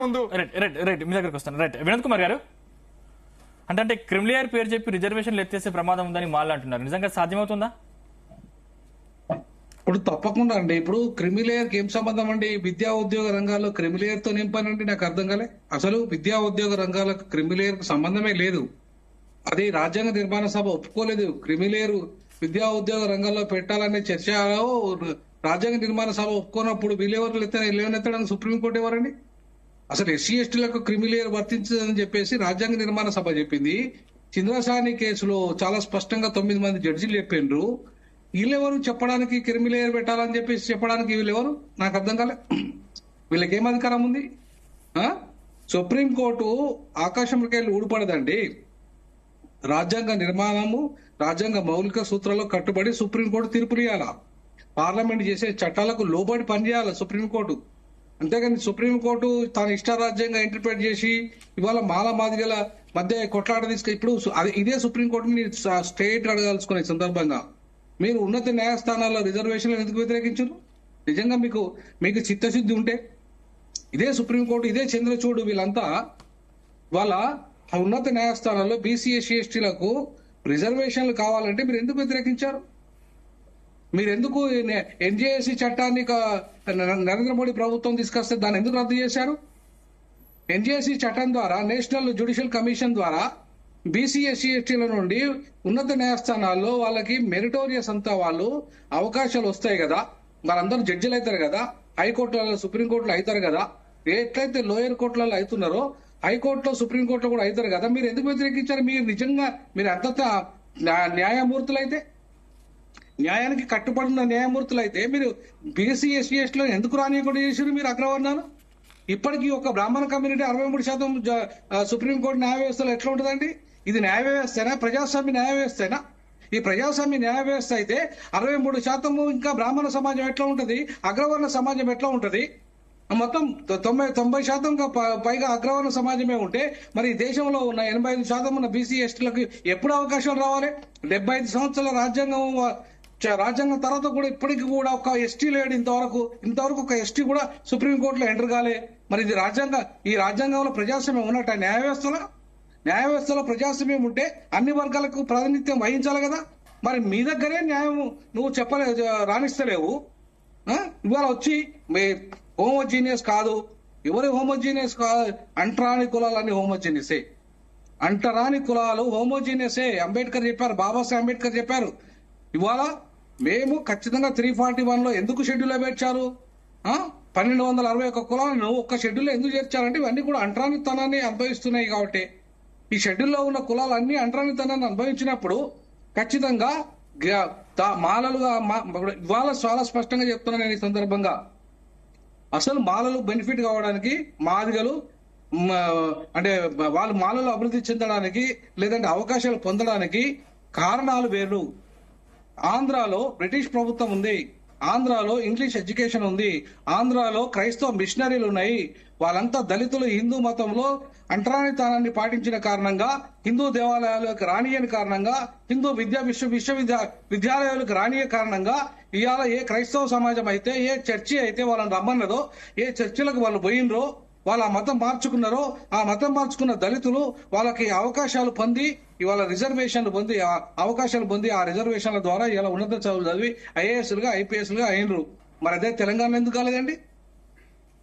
ముందు right right right మీ దగ్గరకు వస్తాను. రైట్ వినోద్ కుమార్ గారు, అంటే క్రిమిలియర్ పేరు చెప్పి రిజర్వేషన్లు ఎత్తేసే ప్రమాదం ఉందని వాళ్ళు అంటున్నారు. నిజంగా సాధ్యమవుతుందా? ఇప్పుడు తప్పకుండా అండి. ఇప్పుడు క్రిమిలేయర్ కి ఏం సంబంధం అండి? విద్యా ఉద్యోగ రంగాల్లో క్రిమిలేయర్ తో నింపానండి, నాకు అర్థం కాలే. అసలు విద్యా ఉద్యోగ రంగాలకు క్రిమిలేయర్ కు సంబంధమే లేదు. అది రాజ్యాంగ నిర్మాణ సభ ఒప్పుకోలేదు. క్రిమిలేయర్ విద్యా ఉద్యోగ రంగాల్లో పెట్టాలనే చర్చలో రాజ్యాంగ నిర్మాణ సభ ఒప్పుకోనప్పుడు వీళ్ళెవరు లేవనెత్తడానికి సుప్రీంకోర్టు ఎవరండి? అసలు ఎస్సీ ఎస్టీలకు క్రిమిలేయర్ వర్తించదని చెప్పేసి రాజ్యాంగ నిర్మాణ సభ చెప్పింది. చింద్రసాని కేసులో చాలా స్పష్టంగా 9 మంది జడ్జిలు చెప్పిండ్రు. వీళ్ళెవరు చెప్పడానికి క్రిమిలేయర్ పెట్టాలని చెప్పేసి చెప్పడానికి? వీళ్ళెవరు? నాకు అర్థం కాలే. వీళ్ళకి ఏం అధికారం ఉంది? సుప్రీంకోర్టు ఆకాశంకి వెళ్ళి ఊడిపడదండి. రాజ్యాంగ నిర్మాణము, రాజ్యాంగ మౌలిక సూత్రాల్లో కట్టుబడి సుప్రీంకోర్టు తీర్పులు ఇవ్వాలా. పార్లమెంట్ చేసే చట్టాలకు లోబడి పనిచేయాలి సుప్రీంకోర్టు. అంతేగాని సుప్రీంకోర్టు తన ఇష్టారాజ్యంగా ఇంటర్ప్రిట్ చేసి ఇవాళ మాదిగల మధ్య కొట్లాట ఇప్పుడు ఇదే సుప్రీంకోర్టుని స్టేట్ అడగాల్సుకునే సందర్భంగా మీరు ఉన్నత న్యాయస్థానాల్లో రిజర్వేషన్లు ఎందుకు వ్యతిరేకించారు? నిజంగా మీకు చిత్తశుద్ధి ఉంటే ఇదే సుప్రీంకోర్టు, ఇదే చంద్రచూడు, వీళ్ళంతా వాళ్ళ ఉన్నత న్యాయస్థానాల్లో బీసీ ఎస్సీ ఎస్టీలకు రిజర్వేషన్లు కావాలంటే మీరు ఎందుకు వ్యతిరేకించారు? మీరెందుకు ఎన్జేఎస్సీ చట్టాన్ని నరేంద్ర మోడీ ప్రభుత్వం తీసుకొస్తే దాన్ని ఎందుకు రద్దు చేశారు? ఎన్జేఎస్సీ చట్టం ద్వారా, నేషనల్ జ్యుడిషియల్ కమిషన్ ద్వారా బీసీ ఎస్సీ ఎస్టీల నుండి ఉన్నత న్యాయస్థానాల్లో వాళ్ళకి మెరిటోరియస్ అంతా వాళ్ళు అవకాశాలు వస్తాయి కదా. వాళ్ళందరూ జడ్జిలు అవుతారు కదా, హైకోర్టులలో సుప్రీంకోర్టులో అవుతారు కదా. ఎట్లయితే లోయర్ కోర్టులలో అవుతున్నారో హైకోర్టులో సుప్రీంకోర్టులో కూడా అవుతారు కదా. మీరు ఎందుకు వ్యతిరేకించారు? మీరు నిజంగా మీరు అంత న్యాయమూర్తులైతే, న్యాయానికి కట్టుబడిన న్యాయమూర్తులైతే మీరు బీసీ ఎస్సీ ఎస్టీలో ఎందుకు రానియకుండా చేశారు మీరు అగ్రవర్ణాలు? ఇప్పటికీ ఒక బ్రాహ్మణ కమ్యూనిటీ 63% సుప్రీంకోర్టు న్యాయ వ్యవస్థలో ఎట్లా ఉంటుందండి? ఇది న్యాయ వ్యవస్థైనా, ప్రజాస్వామ్య న్యాయ వ్యవస్థైనా? ఈ ప్రజాస్వామ్య న్యాయ వ్యవస్థ అయితే 63% ఇంకా బ్రాహ్మణ సమాజం ఎట్లా ఉంటది, అగ్రవర్ణ సమాజం ఎట్లా ఉంటది? మొత్తం 90% పైగా అగ్రవర్ణ సమాజమే ఉంటే మరి దేశంలో ఉన్న 85% ఉన్న బీసీ ఎస్టీలకు ఎప్పుడు అవకాశాలు రావాలి? 75 సంవత్సరాల రాజ్యాంగం తర్వాత కూడా ఇప్పటికి కూడా ఒక ఎస్టీ లేడు. ఇంతవరకు ఒక ఎస్టీ కూడా సుప్రీంకోర్టులో ఎంటర్ కాలే. మరి ఇది ఈ రాజ్యాంగంలో ప్రజాస్వామ్యం ఉన్నట్ట? న్యాయ వ్యవస్థలో ప్రజాస్వామ్యం ఉంటే అన్ని వర్గాలకు ప్రాతినిధ్యం వహించాలి కదా. మరి మీ దగ్గరే న్యాయం నువ్వు రాణిస్తలేవు. ఇవాళ వచ్చి హోమోజీనియస్ కాదు, ఎవరి హోమోజీనియస్ కాదు, అంటరాని కులాలన్నీ హోమోజీనియసే. అంటరాని కులాలు హోమోజీనియసే. అంబేద్కర్ చెప్పారు, బాబాసాహెబ్ అంబేద్కర్ చెప్పారు. ఇవాళ మేము ఖచ్చితంగా 341లో ఎందుకు షెడ్యూల్ పెట్టారు? 1261 కులాలను ఒక్క షెడ్యూల్లో ఎందుకు చేర్చారంటే ఇవన్నీ కూడా అంటరానితనాన్ని అనుభవిస్తున్నాయి కాబట్టి. ఈ షెడ్యూల్లో ఉన్న కులాలన్నీ అంటరానితనాన్ని అనుభవించినప్పుడు ఖచ్చితంగా మాలలుగా ఇవాళ చాలా స్పష్టంగా చెప్తున్నాను నేను ఈ సందర్భంగా. అసలు మాలలు బెనిఫిట్ కావడానికి, మాదిగలు అంటే వాళ్ళు మాలలు అభివృద్ధి చెందడానికి లేదంటే అవకాశాలు పొందడానికి కారణాలు వేరు. ఆంధ్రాలో బ్రిటిష్ ప్రభుత్వం ఉంది, ఆంధ్రాలో ఇంగ్లీష్ ఎడ్యుకేషన్ ఉంది, ఆంధ్రాలో క్రైస్తవ మిషనరీలు ఉన్నాయి. వాళ్ళంతా దళితులు హిందూ మతంలో అంటరానితనాన్ని పాటించిన కారణంగా, హిందూ దేవాలయాలకు రానియని కారణంగా, హిందూ విద్యాలయాలకు రానియ కారణంగా ఇవాళ ఏ క్రైస్తవ సమాజం అయితే, ఏ చర్చి అయితే వాళ్ళని రమ్మన్నదో, ఏ చర్చిలకు వాళ్ళు పోయినరో, వాళ్ళ మతం మార్చుకున్నారో, ఆ మతం మార్చుకున్న దళితులు వాళ్ళకి అవకాశాలు పొంది ఇవాళ రిజర్వేషన్లు పొంది అవకాశాలు పొంది ఆ రిజర్వేషన్ల ద్వారా ఇలా ఉన్నత చదువులు చదివి ఐఏఎస్లుగా ఐపీఎస్లుగా అయినరు. మరి అదే తెలంగాణలో ఎందుకు కాలేదండి?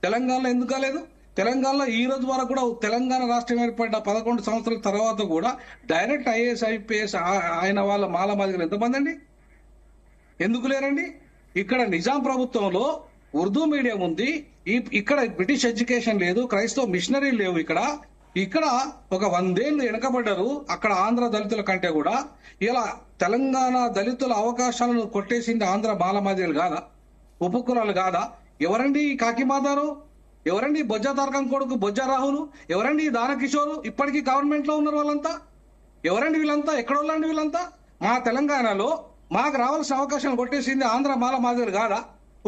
తెలంగాణలో ఎందుకు కాలేదు? తెలంగాణలో ఈ రోజు వరకు కూడా తెలంగాణ రాష్ట్రం ఏర్పడ్డ 11 సంవత్సరాల తర్వాత కూడా డైరెక్ట్ ఐఏఎస్ ఐపీఎస్ అయిన వాళ్ళ మాదిగలు ఎంతమంది అండి? ఎందుకు లేరండి? ఇక్కడ నిజాం ప్రభుత్వంలో ఉర్దూ మీడియం ఉంది, ఇక్కడ బ్రిటిష్ ఎడ్యుకేషన్ లేదు, క్రైస్తవ మిషనరీ లేవు. ఇక్కడ ఒక 100 ఏళ్ళు వెనకబడ్డారు అక్కడ ఆంధ్ర దళితుల కంటే కూడా. ఇలా తెలంగాణ దళితుల అవకాశాలను కొట్టేసింది ఆంధ్ర మాదిగలు కాదా? ఉపకులాలు కాదా? ఎవరండి ఈ కాకిమాదారు? ఎవరండి బొజ్జ తారకం కొడుకు బొజ్జ రాహులు? ఎవరండి దానకిషోరు? ఇప్పటికీ గవర్నమెంట్ లో ఉన్నారు వాళ్ళంతా. ఎవరండి వీళ్ళంతా? ఎక్కడోళ్ళండి వీళ్ళంతా? మా తెలంగాణలో మాకు రావాల్సిన అవకాశాలు కొట్టేసింది ఆంధ్ర మాదిగలు కాదా?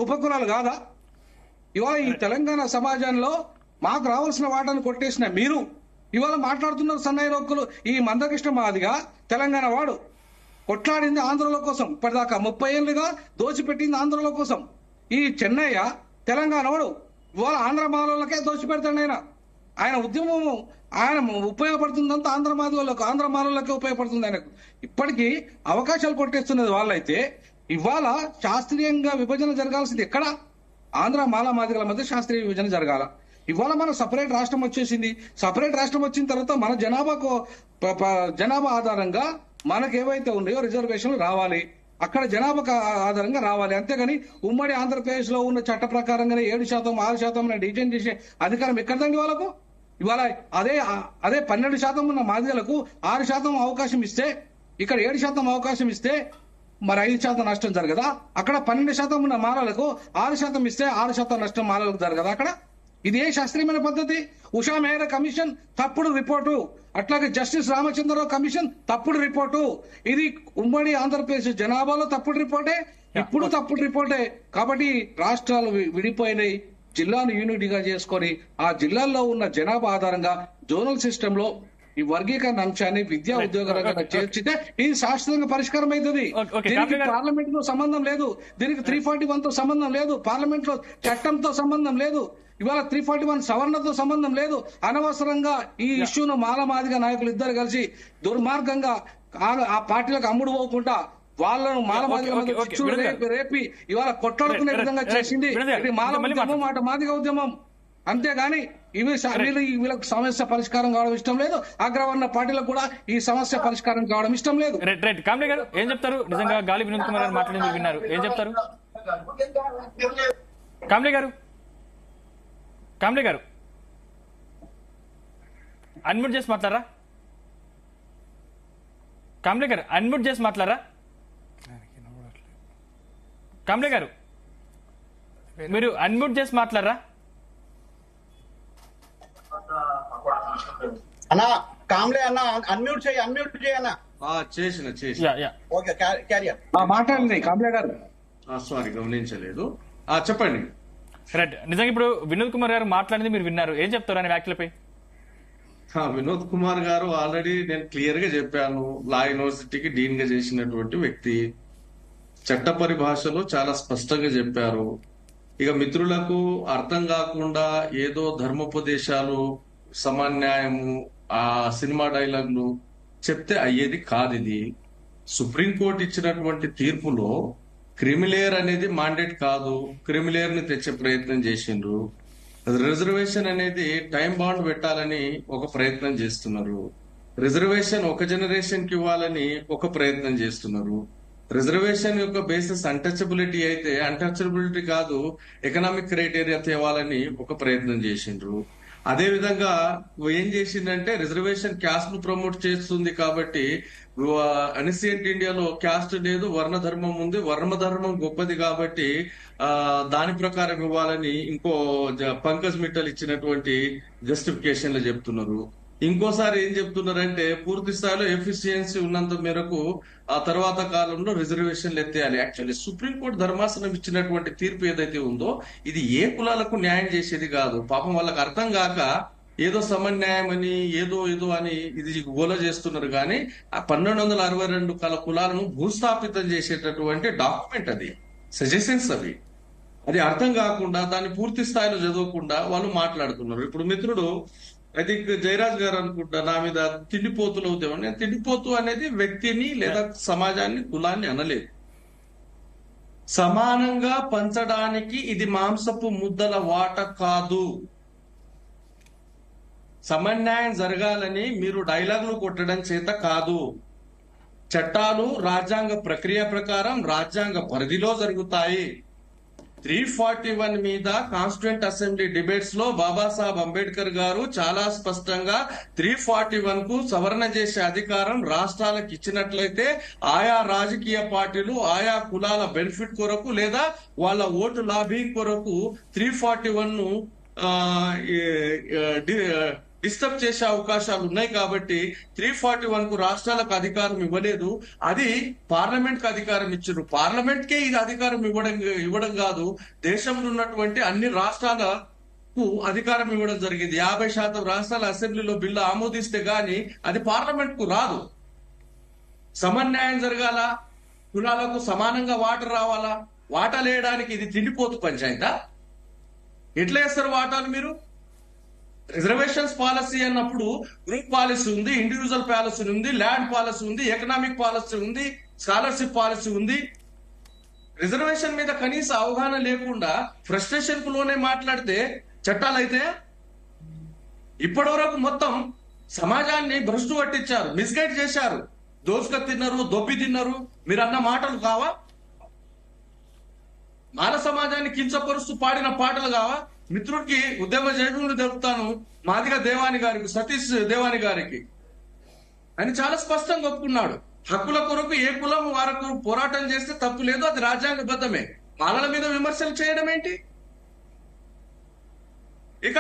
ఉపకులాలు కాదా? ఇవాళ ఈ తెలంగాణ సమాజంలో మాకు రావాల్సిన వాటాను కొట్టేసిన మీరు ఇవాళ మాట్లాడుతున్నారు సన్నయ్య రొక్కులు. ఈ మందకృష్ణ మాదిగా తెలంగాణ వాడు కొట్లాడింది ఆంధ్రుల కోసం. ఇప్పటిదాకా 30 ఏళ్లుగా దోచిపెట్టింది ఆంధ్రుల కోసం. ఈ చెన్నయ్య తెలంగాణ వాడు ఇవాళ ఆంధ్ర మాలలకే దోచిపెడతాడు ఆయన. ఆయన ఉద్యమం ఆయన ఉపయోగపడుతుందంతా ఆంధ్ర మాలలకు ఉపయోగపడుతుంది ఆయనకు. ఇప్పటికీ అవకాశాలు కొట్టేస్తున్నది వాళ్ళైతే ఇవాళ శాస్త్రీయంగా విభజన జరగాల్సింది ఎక్కడ? ఆంధ్ర మాదిగల మధ్య శాస్త్రీయ విభజన జరగాల. ఇవాళ మన సపరేట్ రాష్ట్రం వచ్చేసింది. సపరేట్ రాష్ట్రం వచ్చిన తర్వాత మన జనాభా ఆధారంగా మనకు ఏవైతే ఉన్నాయో రిజర్వేషన్లు రావాలి, అక్కడ జనాభా ఆధారంగా రావాలి. అంతేగాని ఉమ్మడి ఆంధ్రప్రదేశ్ లో ఉన్న చట్ట ప్రకారంగానే 7%, 6% డిజైన్ చేసే అధికారం ఎక్కడదండి వాళ్ళకు? ఇవాళ అదే 12% ఉన్న మాదిగలకు 6% అవకాశం ఇస్తే, ఇక్కడ 7% అవకాశం ఇస్తే మరి 5% నష్టం జరగదా? అక్కడ 12% ఉన్న మాలలకు 6% ఇస్తే 6% నష్టం మాలలకు జరగదా అక్కడ? ఇది ఏ శాస్త్రీయమైన పద్ధతి? ఉషా మెహ్రా కమిషన్ తప్పుడు రిపోర్టు, అట్లాగే జస్టిస్ రామచంద్రరావు కమిషన్ తప్పుడు రిపోర్టు. ఇది ఉమ్మడి ఆంధ్రప్రదేశ్ జనాభాలో తప్పుడు రిపోర్టే, ఇప్పుడు తప్పుడు రిపోర్టే. కాబట్టి రాష్ట్రాలు విడిపోయినాయి, జిల్లాను యూనిటీగా చేసుకొని ఆ జిల్లాల్లో ఉన్న జనాభా ఆధారంగా జోనల్ సిస్టమ్ లో ఈ వర్గీకరణ అంశాన్ని విద్యా ఉద్యోగ రంగంగా చేర్చితే ఇది శాశ్వతంగా పరిష్కారం అవుతుంది. దీనికి పార్లమెంట్ తో సంబంధం లేదు, దీనికి 341 తో సంబంధం లేదు, పార్లమెంట్ లో చట్టంతో సంబంధం లేదు, ఇవాళ 341 సవరణతో సంబంధం లేదు. అనవసరంగా ఈ ఇష్యూను మాదిగ నాయకులు ఇద్దరు కలిసి దుర్మార్గంగా ఆ పార్టీలకు అమ్ముడు పోకుండా వాళ్ళను మాదిగ రేపి ఇవాళ కొట్లాడుకునే విధంగా చేసింది. ఇది ఉద్యమం, మాదిగ ఉద్యమం. అంతేగాని వీళ్ళకి సమస్య పరిష్కారం కావడం ఇష్టం లేదు, అగ్రవర్ణ పార్టీలకు కూడా ఈ సమస్య పరిష్కారం కావడం ఇష్టం లేదు. రైట్ కామ్లే గారు ఏం చెప్తారు? నిజంగా గాలి వినోద్ కుమార్ గారు మాట్లాడింది విన్నారు, ఏం చెప్తారు? కామ్లే గారు అన్మ్యూట్ చేసి మాట్లాడరా? కామ్లే గారు అన్మ్యూట్ చేసి మాట్లాడరా? కామ్లే గారు మీరు అన్మ్యూట్ చేసి మాట్లాడరా? అన్నా కామ్లే అన్న అన్మ్యూట్ చేయన్నా. చేసిన ఓకే క్యారియర్ మాట్లాడండి కామ్లే గారు. సారీ గమనించలేదు, చెప్పండి. రైట్, నిజంగా ఇప్పుడు వినోద్ కుమార్ గారు మాట్లాడింది మీరు విన్నారు, ఏం చెప్తారు ఆయన వ్యాఖ్యలపై? వినోద్ కుమార్ గారు ఆల్రెడీ నేను క్లియర్ గా చెప్పాను, లా యూనివర్సిటీకి డీన్ గా చేసినటువంటి వ్యక్తి, చట్ట పరిభాషలో చాలా స్పష్టంగా చెప్పారు. ఇక మిత్రులకు అర్థం కాకుండా ఏదో ధర్మోపదేశాలు, సమన్యాయము, ఆ సినిమా డైలాగులు చెప్తే అయ్యేది కాదు. ఇది సుప్రీంకోర్టు ఇచ్చినటువంటి తీర్పులో క్రిమిలేయర్ అనేది మాండేట్ కాదు, క్రిమిలేయర్ ని తెచ్చే ప్రయత్నం చేసిండ్రు. రిజర్వేషన్ అనేది టైం బాండ్ పెట్టాలని ఒక ప్రయత్నం చేస్తున్నారు. రిజర్వేషన్ ఒక జనరేషన్ కి ఇవ్వాలని ఒక ప్రయత్నం చేస్తున్నారు. రిజర్వేషన్ యొక్క బేసిస్ అన్టచబిలిటీ అయితే అన్టచబిలిటీ కాదు, ఎకనామిక్ క్రైటీరియా తేవాలని ఒక ప్రయత్నం చేసిండ్రు. అదే విధంగా ఏం చేసిందంటే రిజర్వేషన్ క్యాస్ట్ ను ప్రమోట్ చేస్తుంది కాబట్టి అనిసియంట్ ఇండియాలో క్యాస్ట్ లేదు, వర్ణ ధర్మం ఉంది, వర్ణ ధర్మం గొప్పది కాబట్టి దాని ప్రకారం ఇవ్వాలని ఇంకో పంకజ్ మిట్టల్ ఇచ్చినటువంటి జస్టిఫికేషన్లు చెప్తున్నారు. ఇంకోసారి ఏం చెప్తున్నారంటే పూర్తి స్థాయిలో ఎఫిషియన్సీ ఉన్నంత మేరకు ఆ తర్వాత కాలంలో రిజర్వేషన్లు ఎత్తేయాలి. యాక్చువల్లీ సుప్రీంకోర్టు ధర్మాసనం ఇచ్చినటువంటి తీర్పు ఏదైతే ఉందో ఇది ఏ కులాలకు న్యాయం చేసేది కాదు. పాపం వాళ్ళకి అర్థం కాక ఏదో సమన్యాయం అని ఏదో అని ఇది గోల చేస్తున్నారు. కానీ ఆ 1262 కులాలను భూస్థాపితం చేసేటటువంటి డాక్యుమెంట్ అది, సజెషన్స్ అవి. అది అర్థం కాకుండా దాన్ని పూర్తి స్థాయిలో చదవకుండా వాళ్ళు మాట్లాడుతున్నారు. ఇప్పుడు మిత్రుడు ఐ థింక్ జయరాజ్ గారు అనుకుంటా నా మీద తిండిపోతులు అవుతామని. నేను తిండిపోతు అనేది వ్యక్తిని లేదా సమాజాన్ని, కులాన్ని అనలేదు. సమానంగా పంచడానికి ఇది మాంసపు ముద్దల వాట కాదు. సమన్యాయం జరగాలని మీరు డైలాగులు కొట్టడం చేత కాదు. చట్టాలు రాజ్యాంగ ప్రక్రియ ప్రకారం రాజ్యాంగ పరిధిలో జరుగుతాయి. 341 మీద కాన్స్టిట్యూంట్ అసెంబ్లీ డిబేట్స్ లో బాబాసాహెబ్ అంబేద్కర్ గారు చాలా స్పష్టంగా 341 కు సవరణ చేసే అధికారం రాష్ట్రాలకు ఇచ్చినట్లయితే ఆయా రాజకీయ పార్టీలు ఆయా కులాల బెనిఫిట్ కొరకు లేదా వాళ్ళ ఓటు లాబీ కొరకు 341 ను డిస్టర్బ్ చేసే అవకాశాలు ఉన్నాయి. కాబట్టి 341 కు రాష్ట్రాలకు అధికారం ఇవ్వలేదు, అది పార్లమెంట్ కు అధికారం ఇచ్చారు. పార్లమెంట్ కే ఇది అధికారం ఇవ్వడం కాదు, దేశంలో ఉన్నటువంటి అన్ని రాష్ట్రాలకు అధికారం ఇవ్వడం జరిగింది. 50% రాష్ట్రాల అసెంబ్లీలో బిల్లు ఆమోదిస్తే గాని అది పార్లమెంట్ కు రాదు. సమన్యాయం జరగాల, కులాలకు సమానంగా వాటా రావాలా. వాటాలు వేయడానికి ఇది తిండిపోతు పంచాయతా? ఎట్లా వేస్తారు వాటాలు మీరు? రిజర్వేషన్స్ పాలసీ అన్నప్పుడు గ్రూప్ పాలసీ ఉంది, ఇండివిజువల్ పాలసీ ఉంది, ల్యాండ్ పాలసీ ఉంది, ఎకనామిక్ పాలసీ ఉంది, స్కాలర్షిప్ పాలసీ ఉంది. రిజర్వేషన్ మీద కనీస అవగాహన లేకుండా ఫ్రస్ట్రేషన్ కు లోనే మాట్లాడితే చట్టాలైతే ఇప్పటి వరకు మొత్తం సమాజాన్ని భ్రష్టు పట్టించారు, మిస్గైడ్ చేశారు, దోసుక తిన్నారు, దొబ్బి తిన్నారు. మీరు అన్న మాటలు కావా? మాన సమాజాన్ని కించపరుస్తూ పాడిన పాటలు కావా? మిత్రుడికి ఉద్యమ జైవులు తెలుపుతాను మాదిగ దేవాని గారికి, సతీష్ దేవాని గారికి అని చాలా స్పష్టంగా ఒప్పుకున్నాడు. హక్కుల కొరకు ఏ కులం వారకు పోరాటం చేస్తే తప్పు లేదు, అది రాజ్యాంగబద్ధమే. మాలల మీద విమర్శలు చేయడం ఏంటి? ఇక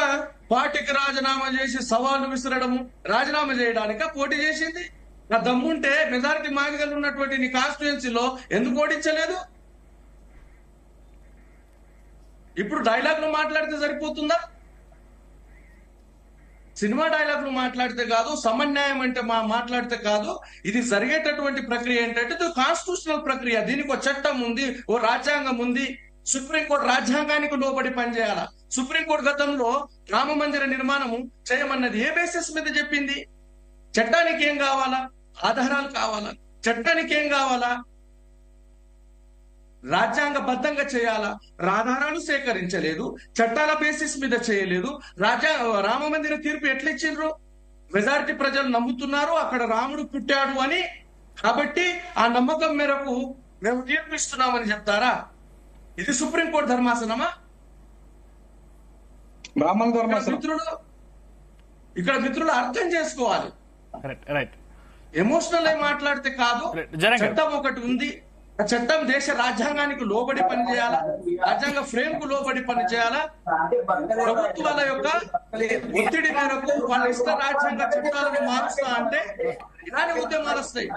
పార్టీకి రాజీనామా చేసి సవాళ్లు విసరడము, రాజీనామా చేయడానిక పోటీ చేసింది? నా దమ్ముంటే మెజారిటీ మాదిగలు ఉన్నటువంటి నీ కాన్స్టిట్యుయెన్సీలో ఎందుకు ఓడించలేదు? ఇప్పుడు డైలాగ్లు మాట్లాడితే సరిపోతుందా? సినిమా డైలాగ్లు మాట్లాడితే కాదు, సమన్యాయం అంటే మాట్లాడితే కాదు. ఇది జరిగేటటువంటి ప్రక్రియ ఏంటంటే ఇది కాన్స్టిట్యూషనల్ ప్రక్రియ. దీనికి ఒక చట్టం ఉంది, ఓ రాజ్యాంగం ఉంది. సుప్రీంకోర్టు రాజ్యాంగానికి లోబడి పనిచేయాలా? సుప్రీంకోర్టు గతంలో రామ మందిర నిర్మాణము చేయమన్నది ఏ బేసిస్ మీద చెప్పింది? చట్టానికి ఏం కావాలా? ఆధారాలు కావాలా? చట్టానికి ఏం కావాలా? రాజ్యాంగబద్ధంగా చేయాలా? ఆధారాలు సేకరించలేదు, చట్టాల బేసిస్ మీద చేయలేదు. రామ మందిర తీర్పు ఎట్లా ఇచ్చిండ్రు? మెజారిటీ ప్రజలు నమ్ముతున్నారు అక్కడ రాముడు పుట్టాడు అని, కాబట్టి ఆ నమ్మకం మేరకు మేము తీర్పు ఇస్తున్నామని చెప్తారా? ఇది సుప్రీంకోర్టు ధర్మాసనమా? బ్రాహ్మణ ధర్మాసనం. ఇక్కడ మిత్రులు అర్థం చేసుకోవాలి. రైట్. ఎమోషనల్ అయి మాట్లాడితే కాదు. చట్టం ఒకటి ఉంది, ఆ చట్టం దేశ రాజ్యాంగానికి లోబడి పనిచేయాలా, రాజ్యాంగ ఫ్రేమ్ కు లోబడి పనిచేయాలా. ప్రభుత్వాల యొక్క ఒత్తిడి మేరకు వాళ్ళ ఇష్ట రాజ్యాంగ చట్టాలను మారుస్తా అంటే ఇలాంటి ఉద్యమాలు వస్తాయి.